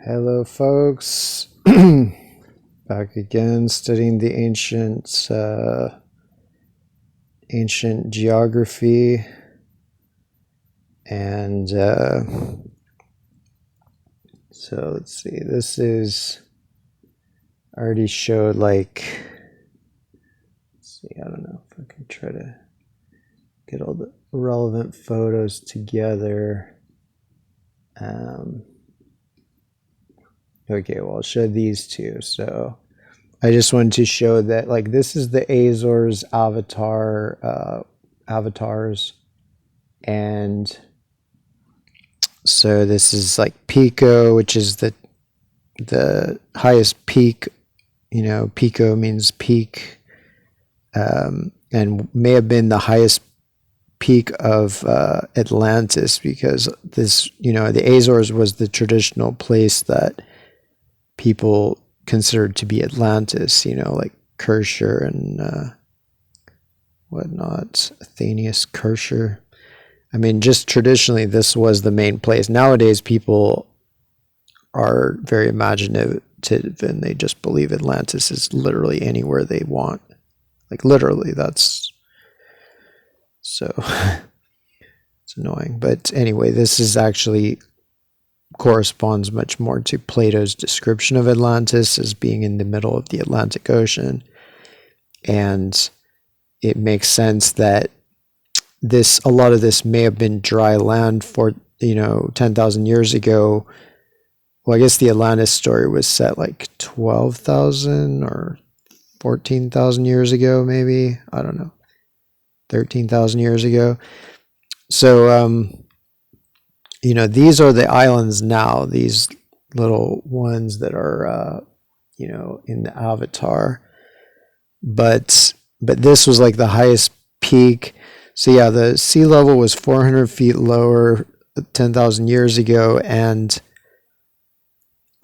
Hello, folks. Back again, studying the ancient geography, and so let's see. This is I already showed let's see. I don't know if I can try to get all the relevant photos together. Okay, well, I'll show these two. So I just wanted to show that this is the Azores avatars, and so this is Pico, which is the highest peak. Pico means peak, and may have been the highest peak of Atlantis, because this, the Azores was the traditional place that people considered to be Atlantis, like Kershur and whatnot, Athenius, Kershur. I mean, just traditionally, this was the main place. Nowadays, people are very imaginative and they just believe Atlantis is literally anywhere they want. Literally, that's so it's annoying. But anyway, this is actually corresponds much more to Plato's description of Atlantis as being in the middle of the Atlantic Ocean. And it makes sense that a lot of this may have been dry land for 10,000 years ago. Well, I guess the Atlantis story was set 12,000 or 14,000 years ago, maybe. I don't know. 13,000 years ago. So these are the islands now, these little ones that are in the avatar. But this was the highest peak. So yeah, the sea level was 400 feet lower 10,000 years ago, and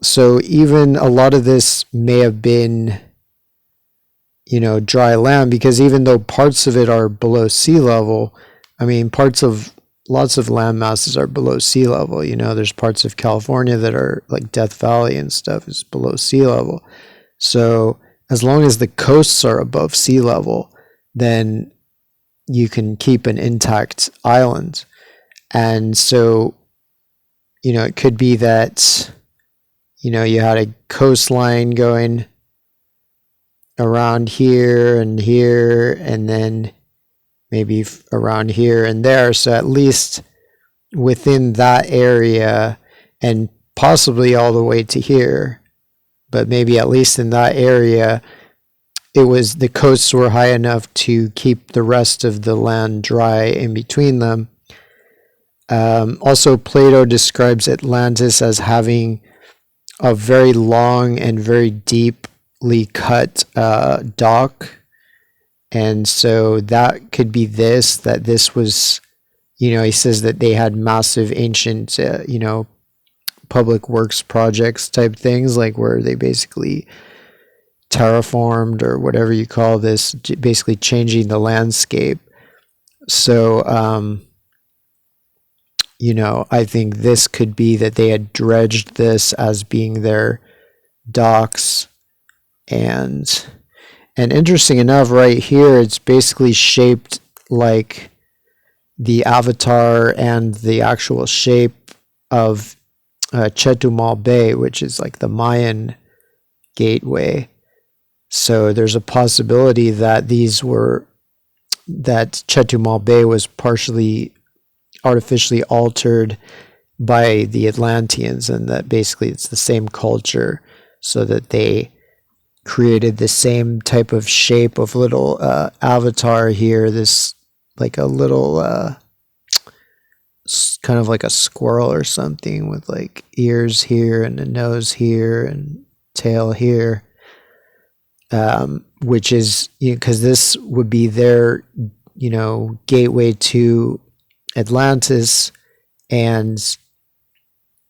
so even a lot of this may have been dry land, because even though parts of it are below sea level, I mean, lots of land masses are below sea level. There's parts of California that are Death Valley and stuff is below sea level. So as long as the coasts are above sea level, then you can keep an intact island. And so, it could be that, you had a coastline going around here, and then maybe around here and there. So at least within that area, and possibly all the way to here, but maybe at least in that area, the coasts were high enough to keep the rest of the land dry in between them. Also, Plato describes Atlantis as having a very long and very deeply cut dock. And so that could be that this was, he says that they had massive ancient, public works projects type things, where they basically terraformed, or whatever you call this, basically changing the landscape. So, I think this could be that they had dredged this as being their docks. And interesting enough, right here, it's basically shaped like the avatar and the actual shape of Chetumal Bay, which is the Mayan gateway. So there's a possibility that that Chetumal Bay was partially artificially altered by the Atlanteans, and that basically it's the same culture, so that they created the same type of shape of little avatar here, this a little kind of like a squirrel or something, with ears here and a nose here and tail here, which is because this would be their gateway to Atlantis. And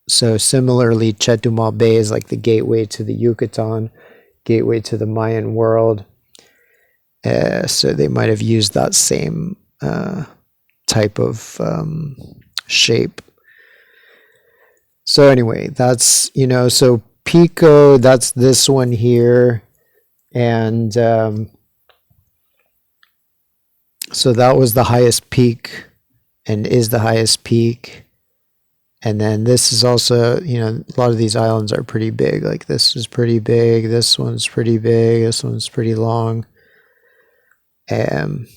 so similarly, Chetumal Bay is the gateway to the Yucatan, gateway to the Mayan world. So they might have used that same type of shape. So anyway, that's, so Pico, that's this one here. And so that was the highest peak and is the highest peak. And then this is also, a lot of these islands are pretty big. Like this is pretty big. This one's pretty big. This one's pretty long. And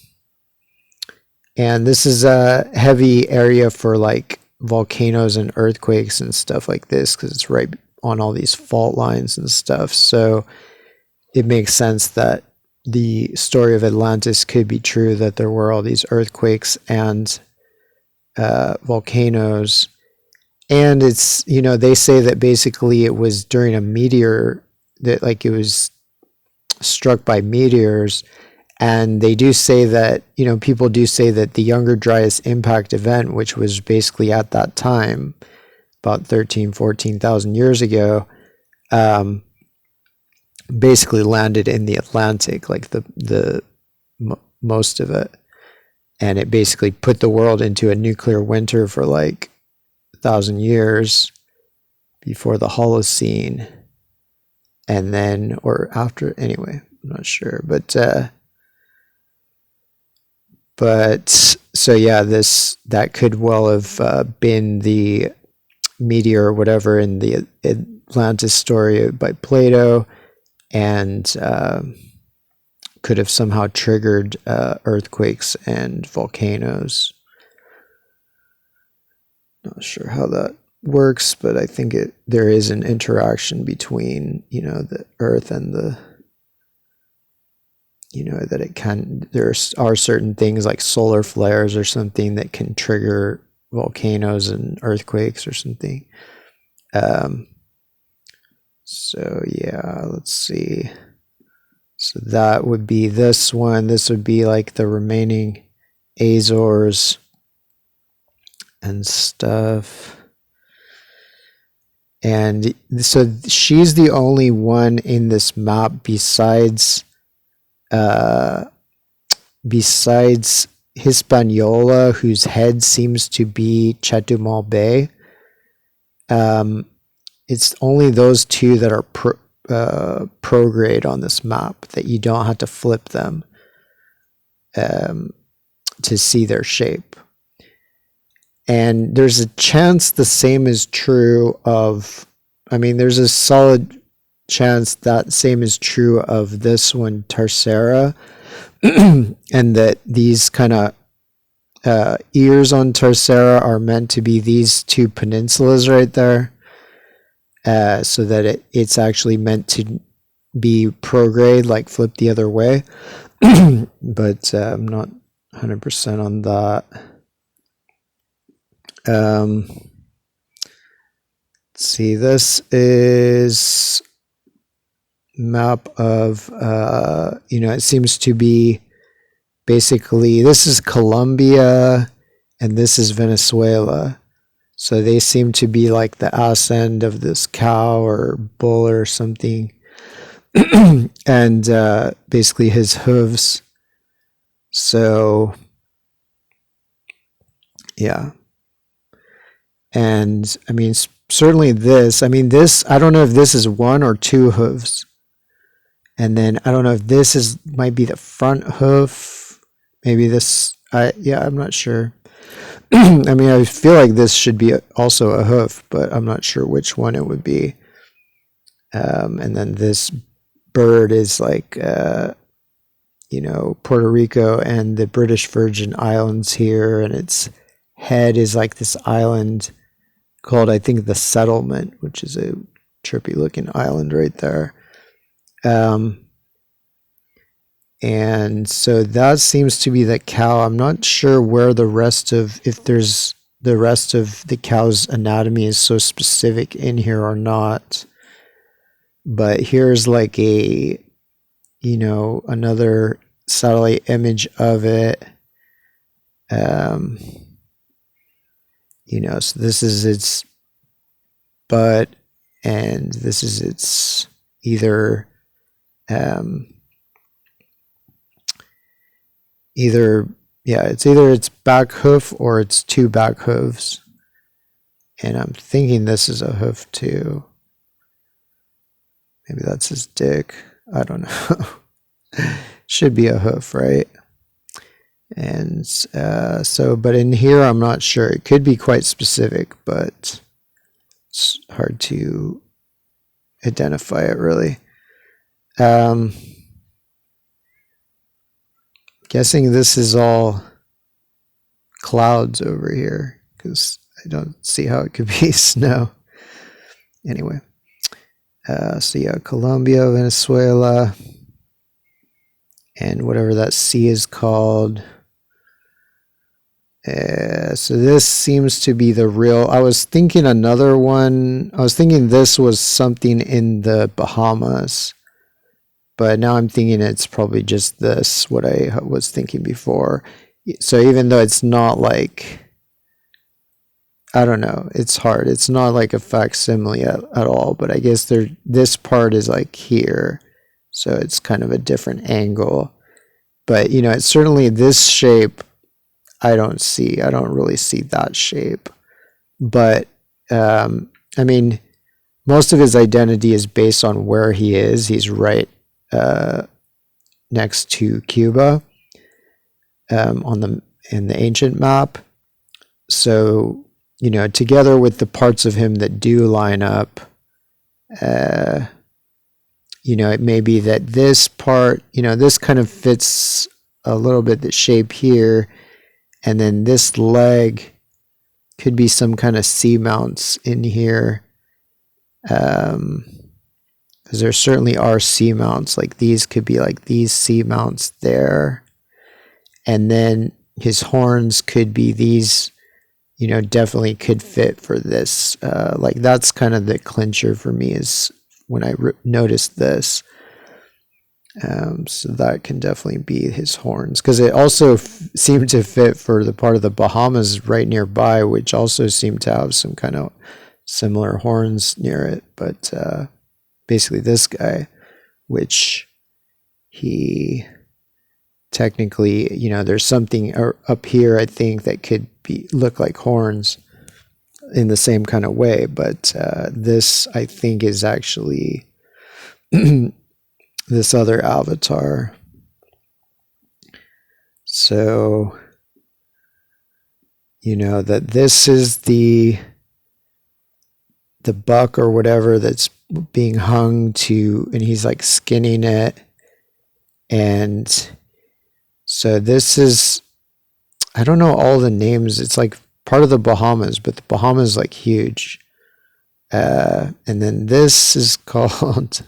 this is a heavy area for like volcanoes and earthquakes and stuff like this because it's right on all these fault lines and stuff. So it makes sense that the story of Atlantis could be true, that there were all these earthquakes and volcanoes. And it's, they say that basically it was during a meteor, that like it was struck by meteors. And they do say that, people do say that the Younger Dryas impact event, which was basically at that time, about 14,000 years ago, basically landed in the Atlantic, like the most of it. And it basically put the world into a nuclear winter for like 1,000 years before the Holocene. And then, or after, anyway, I'm not sure. But so yeah, that could well have been the meteor or whatever in the Atlantis story by Plato, and could have somehow triggered earthquakes and volcanoes. Not sure how that works, but I think there is an interaction between the Earth and the that it can, there are certain things like solar flares or something that can trigger volcanoes and earthquakes or something. So yeah, let's see. So that would be this one. This would be like the remaining Azores and stuff. And so she's the only one in this map besides Hispaniola, whose head seems to be Chetumal Bay. It's only those two that are prograde on this map, that you don't have to flip them to see their shape. And there's a chance the same is true of, there's a solid chance that same is true of this one, Tercera, and that these kind of ears on Tercera are meant to be these two peninsulas right there, so that it's actually meant to be prograde, like flip the other way. But I'm not 100% on that. Let's see, this is map of it seems to be basically, this is Colombia and this is Venezuela, so they seem to be like the ass end of this cow or bull or something. And basically his hooves. So yeah, and certainly this, I don't know if this is one or two hooves. And then I don't know if this might be the front hoof. Maybe this, I'm not sure. I feel like this should be also a hoof, but I'm not sure which one it would be. And then this bird is like, Puerto Rico and the British Virgin Islands here. And its head is like this island called, I think, the Settlement, which is a trippy looking island right there. And so that seems to be the cow. I'm not sure where if there's the rest of the cow's anatomy is so specific in here or not. But here's like a, another satellite image of it. So this is its butt, and this is its either it's either its back hoof or its two back hooves. And I'm thinking this is a hoof too. Maybe that's his dick. I don't know. Should be a hoof, right? And but in here, I'm not sure. It could be quite specific, but it's hard to identify it really. Guessing this is all clouds over here because I don't see how it could be snow. Anyway, so yeah, Colombia, Venezuela, and whatever that sea is called. So this seems to be the real. I was thinking another one. I was thinking this was something in the Bahamas, but now I'm thinking it's probably just this, what I was thinking before. So even though it's not like, I don't know, it's hard. It's not like a facsimile at all, but I guess this part is like here. So it's kind of a different angle. But, you know, it's certainly this shape I don't really see that shape. But, I mean, most of his identity is based on where he is. He's right next to Cuba in the ancient map. So, you know, together with the parts of him that do line up, you know, it may be that this part, you know, this kind of fits a little bit the shape here, and then this leg could be some kind of seamounts in here. Because there certainly are seamounts, like these could be like these seamounts there. And then his horns could be these, you know, definitely could fit for this. Like that's kind of the clincher for me is when I noticed this. So that can definitely be his horns, because it also seemed to fit for the part of the Bahamas right nearby, which also seemed to have some kind of similar horns near it. But basically this guy, which he technically, you know, there's something up here, I think, that could look like horns in the same kind of way. But this, I think, is actually this other avatar. So, you know, that this is the buck or whatever that's being hung to, and he's like skinning it. And so this is, I don't know all the names. It's like part of the Bahamas, but the Bahamas is like huge. And then this is called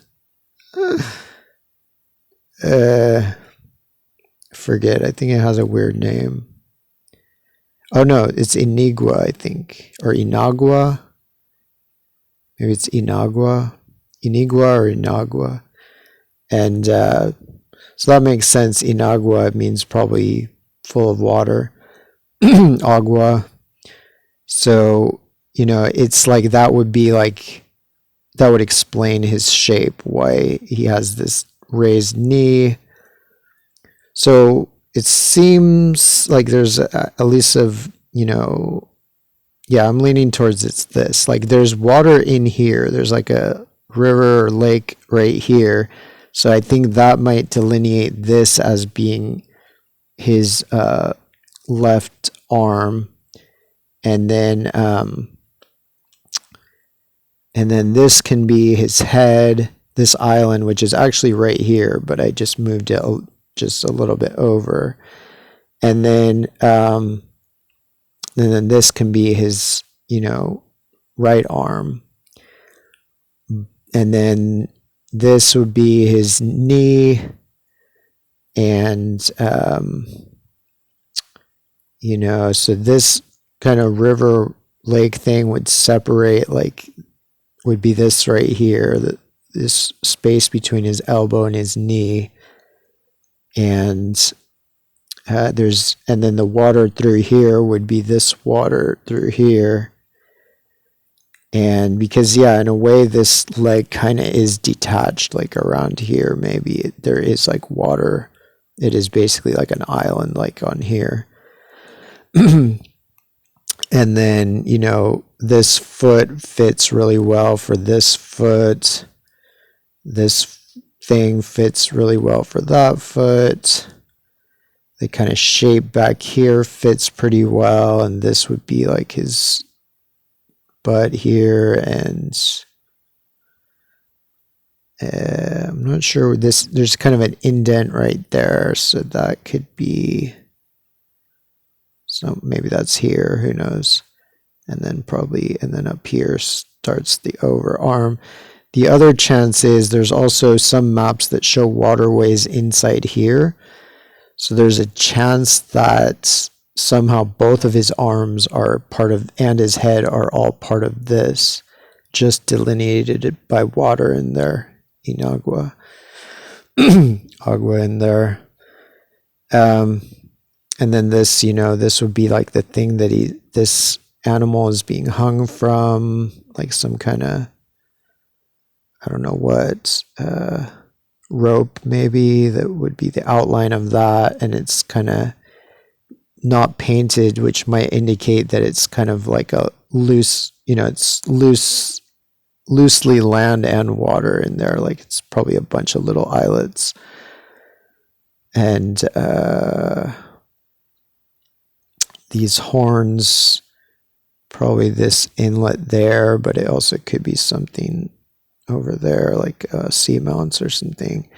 forget. I think it has a weird name. Oh no, it's Inigua, I think, or Inagua. Maybe it's Inagua or Inagua. And so that makes sense. Inagua means probably full of water. Agua. So, you know, it's like that would explain his shape, why he has this raised knee. So it seems like there's at least you know, yeah, I'm leaning towards it's this. Like there's water in here. There's like a river or lake right here. So I think that might delineate this as being his left arm. And then this can be his head, this island, which is actually right here, but I just moved it just a little bit over. And then this can be his, you know, right arm. And then this would be his knee. And, you know, so this kind of river lake thing would separate, like, would be this right here, this space between his elbow and his knee. And and then the water through here would be this water through here. And because, yeah, in a way, this leg kind of is detached, like around here, maybe there is like water. It is basically like an island, like on here. And then, you know, this foot fits really well for this foot. This thing fits really well for that foot. The kind of shape back here fits pretty well, and this would be like his butt here, and I'm not sure this, there's kind of an indent right there, so that could be, so maybe that's here, who knows. And then probably, and then up here starts the overarm. The other chance is there's also some maps that show waterways inside here. So there's a chance that somehow both of his arms are part of, and his head are all part of this, just delineated by water in there, in agua, agua in there. And then this, you know, this would be like the thing that this animal is being hung from, like some kind of, I don't know what, rope maybe, that would be the outline of that, and it's kind of not painted, which might indicate that it's kind of like a loose, you know, it's loosely land and water in there, like it's probably a bunch of little islets. And these horns, probably this inlet there, but it also could be something over there, like seamounts or something.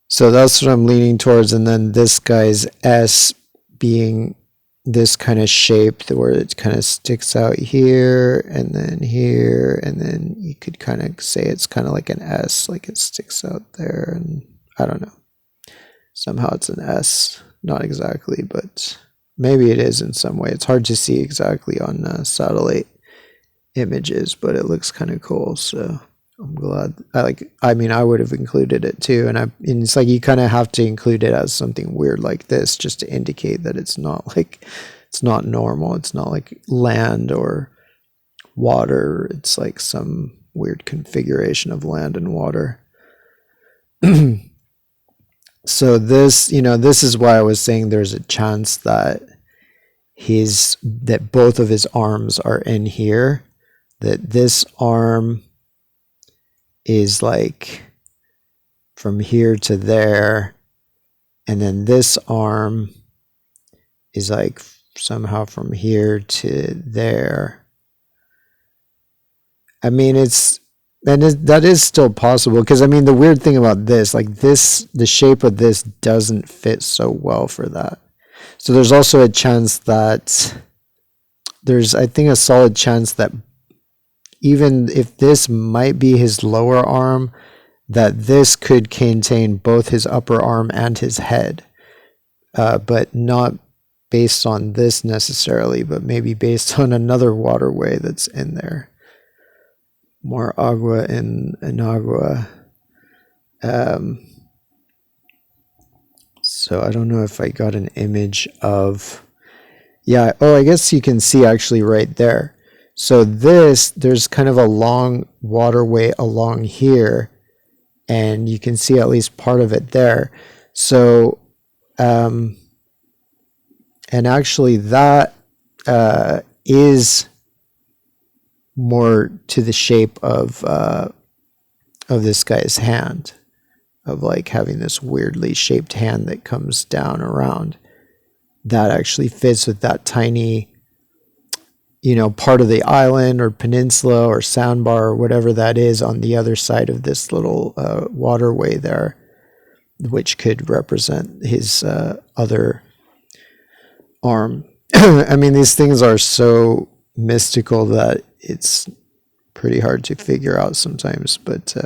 So that's what I'm leaning towards. And then this guy's S being this kind of shape where it kind of sticks out here and then you could kind of say it's kind of like an S, like it sticks out there, and I don't know. Somehow it's an S, not exactly, but maybe it is in some way. It's hard to see exactly on satellite images, but it looks kind of cool. So I'm glad. I mean, I would have included it too, and it's like you kind of have to include it as something weird like this, just to indicate that it's not like, it's not normal. It's not like land or water. It's like some weird configuration of land and water. So this, you know, this is why I was saying there's a chance that that both of his arms are in here, that this arm is like from here to there, and then this arm is like somehow from here to there. I mean, that is still possible, because I mean, the weird thing about this, like this, the shape of this doesn't fit so well for that. So there's also a chance that I think a solid chance that even if this might be his lower arm, that this could contain both his upper arm and his head, but not based on this necessarily, but maybe based on another waterway that's in there. More agua in agua. So I don't know if I got an image of, yeah, oh, I guess you can see actually right there. So there's kind of a long waterway along here, and you can see at least part of it there. So, and actually that is more to the shape of this guy's hand, of like having this weirdly shaped hand that comes down around. That actually fits with that tiny, you know, part of the island or peninsula or sandbar or whatever that is on the other side of this little waterway there, which could represent his other arm. I mean, these things are so mystical that it's pretty hard to figure out sometimes, but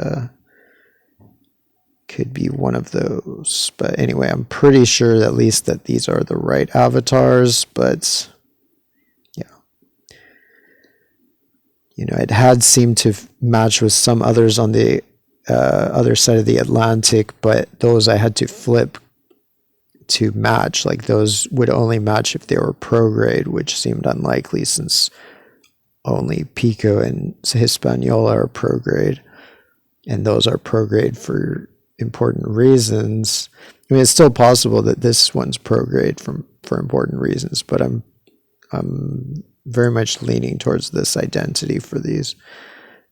could be one of those. But anyway, I'm pretty sure at least that these are the right avatars, but yeah, you know, it had seemed to match with some others on the other side of the Atlantic, but those I had to flip to match. Like those would only match if they were prograde, which seemed unlikely since only Pico and Hispaniola are prograde, and those are prograde for important reasons. I mean, it's still possible that this one's prograde for important reasons, but I'm very much leaning towards this identity for these.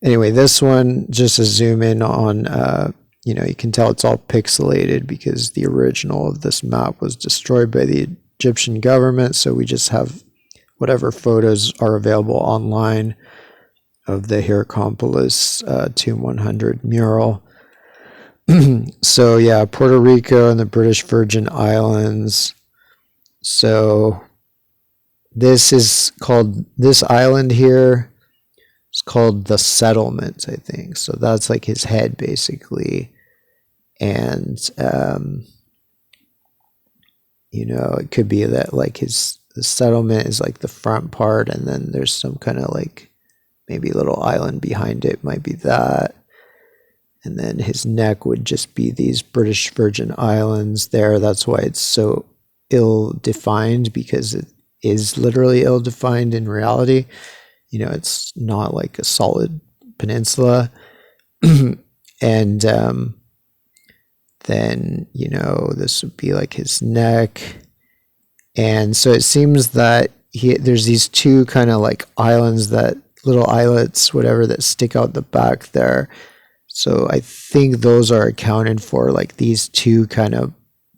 Anyway, this one, just a zoom in on, you can tell it's all pixelated because the original of this map was destroyed by the Egyptian government. So we just have whatever photos are available online of the Hierakonpolis Tomb 100 mural. So yeah, Puerto Rico and the British Virgin Islands. So this island here is called the Settlement, I think. So that's like his head basically. And, it could be that like the settlement is like the front part, and then there's some kind of like maybe a little island behind it, might be that. And then his neck would just be these British Virgin Islands there. That's why it's so ill-defined, because it is literally ill-defined in reality. It's not like a solid peninsula. And then, this would be like his neck. And so it seems that there's these two kind of like islands, that little islets, whatever, that stick out the back there. So I think those are accounted for, like these two kind of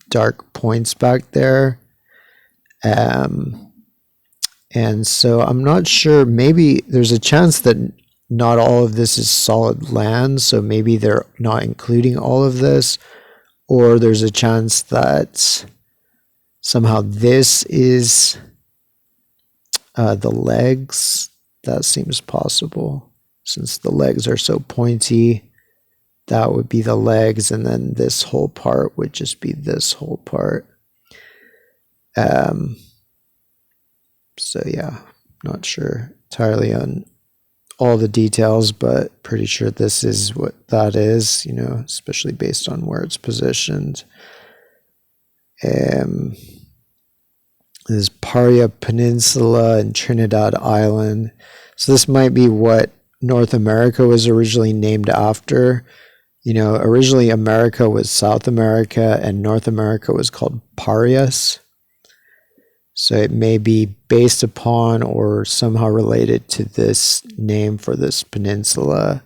dark points back there. And so I'm not sure, maybe there's a chance that not all of this is solid land. So maybe they're not including all of this, or there's a chance that somehow this is the legs. That seems possible, since the legs are so pointy. That would be the legs, and then this whole part would just be this whole part. So yeah, not sure entirely on all the details, but pretty sure this is what that is, especially based on where it's positioned. There's Paria Peninsula and Trinidad Island. So this might be what North America was originally named after. Originally America was South America, and North America was called Parias. So it may be based upon or somehow related to this name for this peninsula,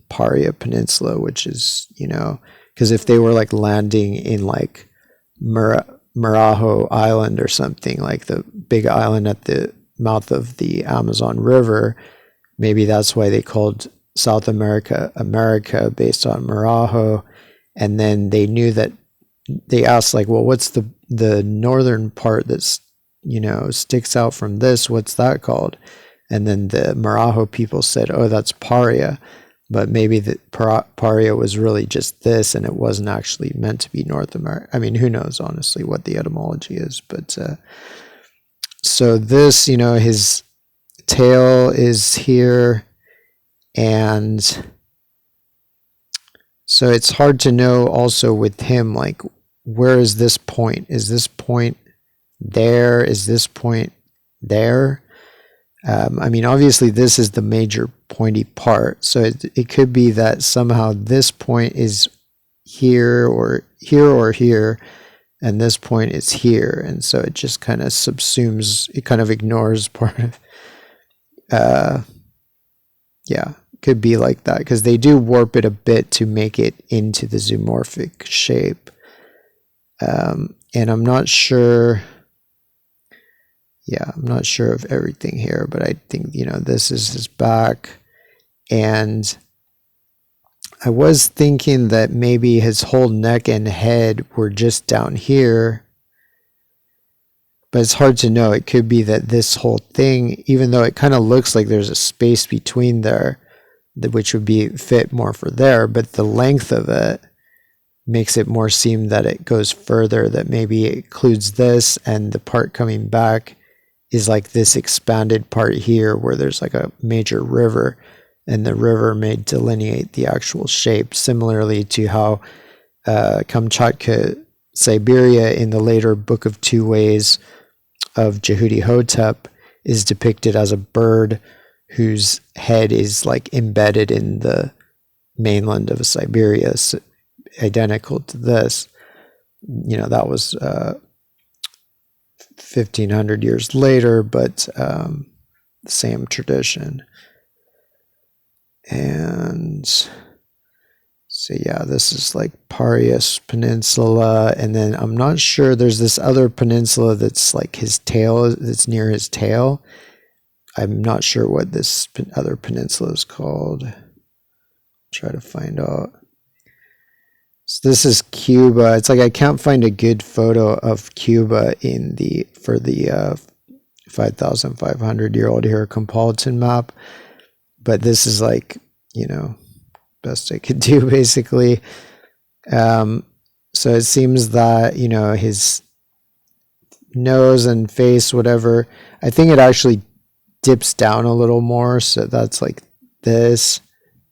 Paria Peninsula, which is, because if they were like landing in like Marajo Island or something, like the big island at the mouth of the Amazon River, maybe that's why they called South America America, based on Marajo. And then they knew that, they asked like, well, what's the northern part that's, sticks out from this, what's that called? And then the Marajo people said, oh, that's Paria. But maybe the Paria was really just this, and it wasn't actually meant to be North America. I mean, who knows, honestly, what the etymology is. But so this, his tail is here, and so it's hard to know also with him, like, where is this point? Is this point there? Is this point there? I mean, obviously this is the major pointy part. So it could be that somehow this point is here or here or here, and this point is here. And so it just kind of subsumes, it kind of ignores part of, yeah, could be like that, because they do warp it a bit to make it into the zoomorphic shape. And I'm not sure, I'm not sure of everything here, but I think, this is his back. And I was thinking that maybe his whole neck and head were just down here, but it's hard to know. It could be that this whole thing, even though it kind of looks like there's a space between there, which would be fit more for there, but the length of it makes it more seem that it goes further, that maybe it includes this, and the part coming back is like this expanded part here where there's like a major river, and the river may delineate the actual shape, similarly to how Kamchatka, Siberia, in the later Book of Two Ways of Jehudi Hotep, is depicted as a bird whose head is like embedded in the mainland of Siberia, so identical to this. That was 1,500 years later, but same tradition. And so yeah, this is like Parias Peninsula, and then I'm not sure, there's this other peninsula that's like his tail, that's near his tail. I'm not sure what this other peninsula is called. Try to find out. So this is Cuba. It's like I can't find a good photo of Cuba for the 5,500-year-old Hieropolitan map, but this is like, best I could do basically. So it seems that, his nose and face, whatever, I think it actually dips down a little more. So that's like this,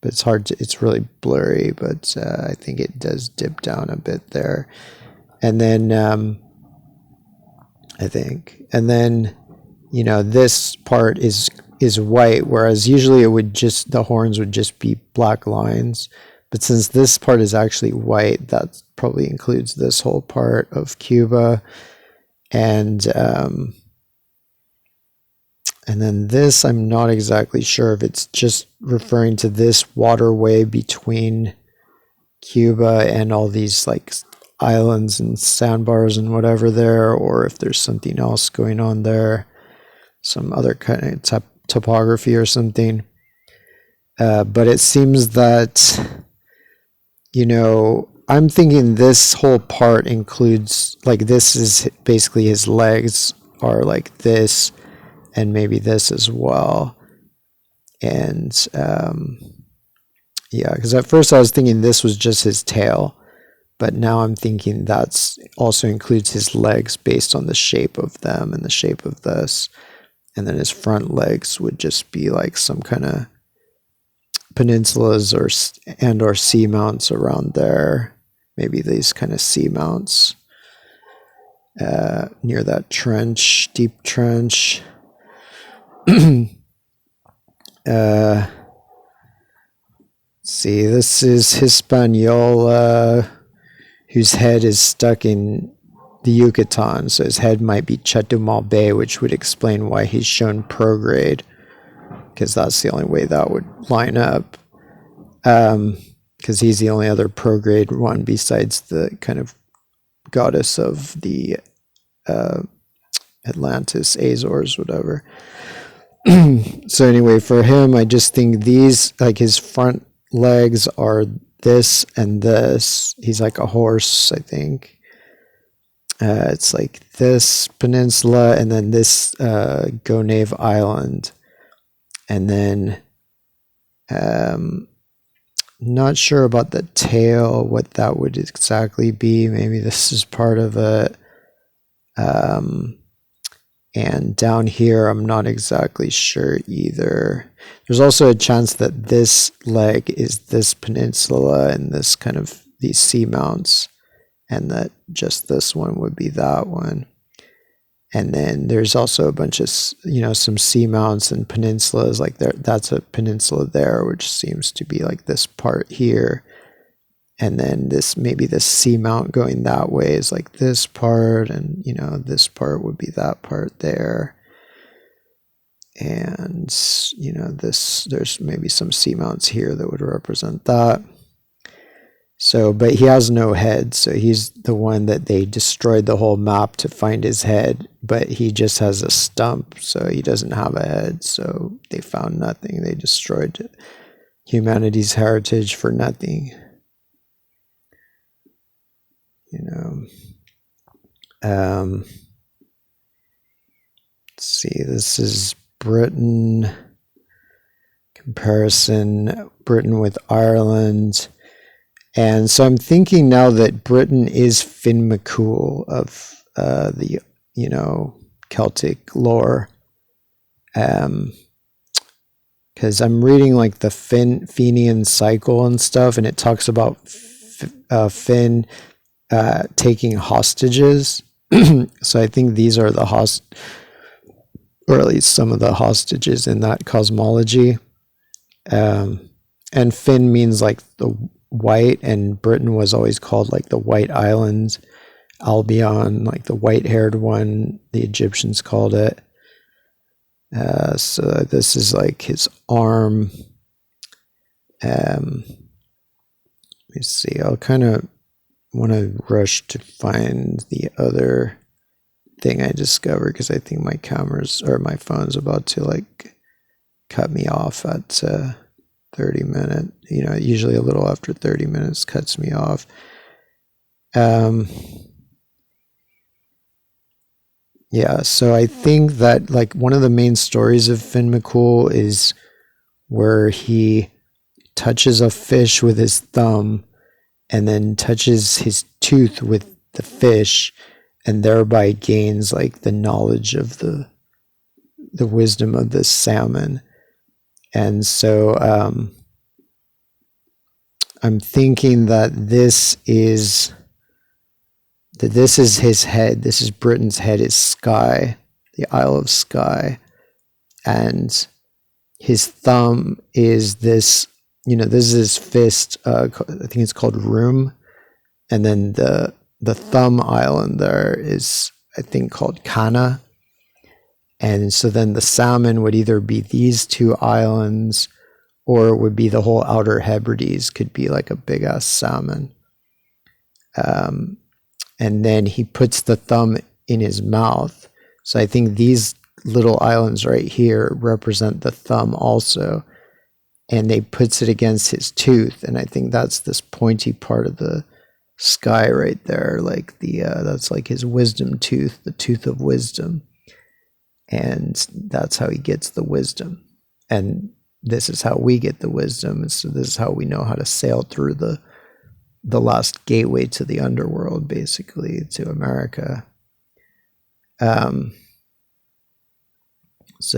but it's really blurry, but I think it does dip down a bit there. And then, this part is white, whereas usually the horns would just be black lines. But since this part is actually white, that probably includes this whole part of Cuba. And then this, I'm not exactly sure if it's just referring to this waterway between Cuba and all these like islands and sandbars and whatever there, or if there's something else going on there, some other kind of topography or something. But it seems that, I'm thinking this whole part includes, like, this is basically his legs are like this, and maybe this as well. And yeah, because at first I was thinking this was just his tail, but now I'm thinking that's also includes his legs based on the shape of them and the shape of this. And then his front legs would just be like some kind of peninsulas or seamounts around there. Maybe these kind of seamounts near that trench, deep trench. See, this is Hispaniola, whose head is stuck in the Yucatan, so his head might be Chetumal Bay, which would explain why he's shown prograde, because that's the only way that would line up, because he's the only other prograde one besides the kind of goddess of the Atlantis, Azores, whatever. So anyway, for him, I just think these, like his front legs are this and this. He's like a horse, I think. It's like this peninsula and then this Gonave Island. And then not sure about the tail, what that would exactly be. Maybe this is part of it. And down here, I'm not exactly sure either. There's also a chance that this leg is this peninsula and this kind of these seamounts, and that just this one would be that one. And then there's also a bunch of, some seamounts and peninsulas, like that's a peninsula there, which seems to be like this part here. And then maybe this seamount going that way is like this part, and this part would be that part there. And there's maybe some seamounts here that would represent that. So, but he has no head, so he's the one that they destroyed the whole map to find his head, but he just has a stump, so he doesn't have a head, so they found nothing. They destroyed humanity's heritage for nothing. Let's see, this is Britain, comparison, Britain with Ireland. And so I'm thinking now that Britain is Finn McCool of the, Celtic lore. Because I'm reading like the Fenian cycle and stuff, and it talks about Finn taking hostages. So I think these are the or at least some of the hostages in that cosmology. And Finn means like the white, and Britain was always called like the White Islands. Albion, like the white-haired one, the Egyptians called it. So this is like his arm. Let me see. I'll kind of want to rush to find the other thing I discovered because I think my my phone's about to like cut me off at 30 minutes. Usually a little after 30 minutes cuts me off. Yeah, so I think that like one of the main stories of Finn McCool is where he touches a fish with his thumb and then touches his tooth with the fish and thereby gains like the knowledge of the wisdom of this salmon. And so I'm thinking that this is his head. This is Britain's head, is Skye, the Isle of Skye. And his thumb is this, this is his fist. I think it's called Room. And then the thumb island there is, I think, called Kana. And so then the salmon would either be these two islands or it would be the whole Outer Hebrides, could be like a big ass salmon. And then he puts the thumb in his mouth. So I think these little islands right here represent the thumb also. And they puts it against his tooth. And I think that's this pointy part of the sky right there. Like that's like his wisdom tooth, the tooth of wisdom. And that's how he gets the wisdom. And this is how we get the wisdom. And so this is how we know how to sail through the last gateway to the underworld, basically, to America. So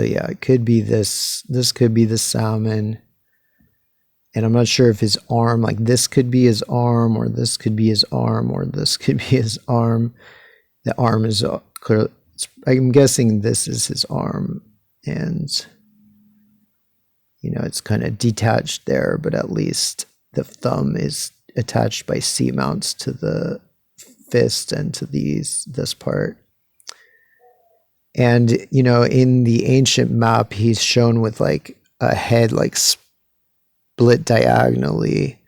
yeah, it could be this. This could be the salmon. And I'm not sure if his arm, like this could be his arm, or this could be his arm, or this could be his arm. The arm is clear. I'm guessing this is his arm. And, it's kind of detached there, but at least the thumb is attached by C-mounts to the fist and to this part. And, in the ancient map, he's shown with like a head like split diagonally.